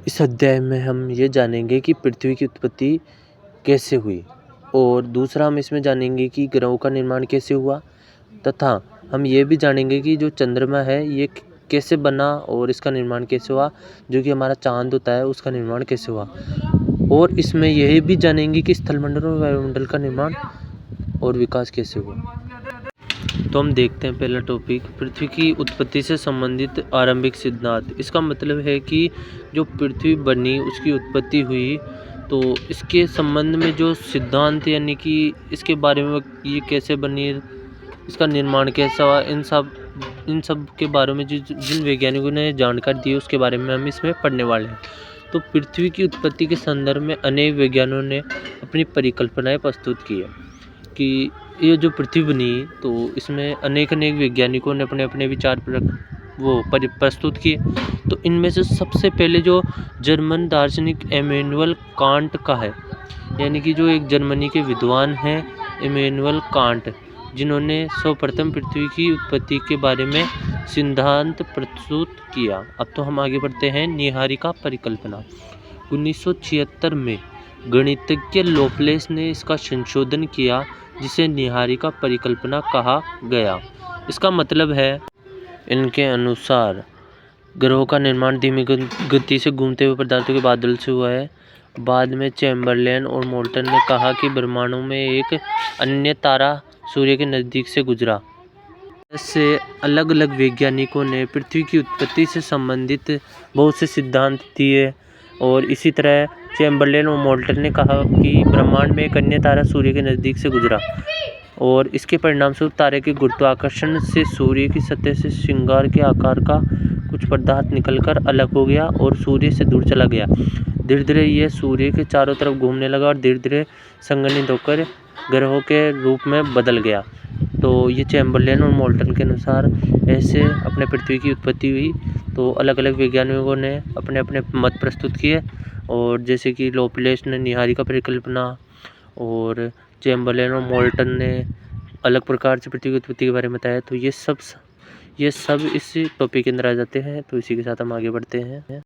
इस अध्याय में हम ये जानेंगे कि पृथ्वी की उत्पत्ति कैसे हुई और दूसरा हम इसमें जानेंगे कि ग्रहों का निर्माण कैसे हुआ तथा हम ये भी जानेंगे कि जो चंद्रमा है ये कैसे बना और इसका निर्माण कैसे हुआ, जो कि हमारा चांद होता है उसका निर्माण कैसे हुआ। और इसमें यह भी जानेंगे कि स्थलमंडल और वायुमंडल का निर्माण और विकास कैसे हुआ। तो हम देखते हैं पहला टॉपिक, पृथ्वी की उत्पत्ति से संबंधित आरंभिक सिद्धांत। इसका मतलब है कि जो पृथ्वी बनी उसकी उत्पत्ति हुई तो इसके संबंध में जो सिद्धांत यानी कि इसके बारे में ये कैसे बनी, इसका निर्माण कैसा हुआ, इन सब के बारे में जिन वैज्ञानिकों ने जानकारी दी उसके बारे में हम इसमें पढ़ने वाले हैं। तो पृथ्वी की उत्पत्ति के संदर्भ में अनेक वैज्ञानिकों ने अपनी परिकल्पनाएं प्रस्तुत की है कि ये जो पृथ्वी बनी तो इसमें अनेक वैज्ञानिकों ने अपने अपने विचार प्रस्तुत किए। तो इनमें से सबसे पहले जो जर्मन दार्शनिक इमैनुअल कांट का है, यानी कि जो एक जर्मनी के विद्वान हैं इमैनुअल कांट, जिन्होंने सर्वप्रथम पृथ्वी की उत्पत्ति के बारे में सिद्धांत प्रस्तुत किया। अब तो हम आगे बढ़ते हैं। निहारिका परिकल्पना 1976 में गणितज्ञ लोपलेस ने इसका संशोधन किया जिसे निहारिका परिकल्पना कहा गया। इसका मतलब है इनके अनुसार ग्रहों का निर्माण धीमी गति से घूमते हुए पदार्थों के बादल से हुआ है। बाद में चैम्बरलेन और मोल्टन ने कहा कि ब्रह्मांड में एक अन्य तारा सूर्य के नज़दीक से गुजरा। इससे अलग अलग वैज्ञानिकों ने पृथ्वी की उत्पत्ति से संबंधित बहुत से सिद्धांत दिए और इसी तरह चैम्बरलेन और मोल्टन ने कहा कि ब्रह्मांड में एक अन्य तारा सूर्य के नज़दीक से गुजरा और इसके परिणामस्वरूप तारे के गुरुत्वाकर्षण से सूर्य की सतह से श्रृंगार के आकार का कुछ पदार्थ निकलकर अलग हो गया और सूर्य से दूर चला गया। धीरे धीरे यह सूर्य के चारों तरफ घूमने लगा और धीरे धीरे संघनित होकर ग्रहों के रूप में बदल गया। तो ये चैम्बरलेन और मोल्टन के अनुसार ऐसे अपने पृथ्वी की उत्पत्ति हुई। तो अलग अलग वैज्ञानिकों ने अपने अपने मत प्रस्तुत किए और जैसे कि लोपलेस ने निहारिका परिकल्पना और चैम्बरलेन और मोल्टन ने अलग प्रकार से पृथ्वी की उत्पत्ति के बारे में बताया। तो ये सब इस टॉपिक के अंदर आ जाते हैं। तो इसी के साथ हम आगे बढ़ते हैं।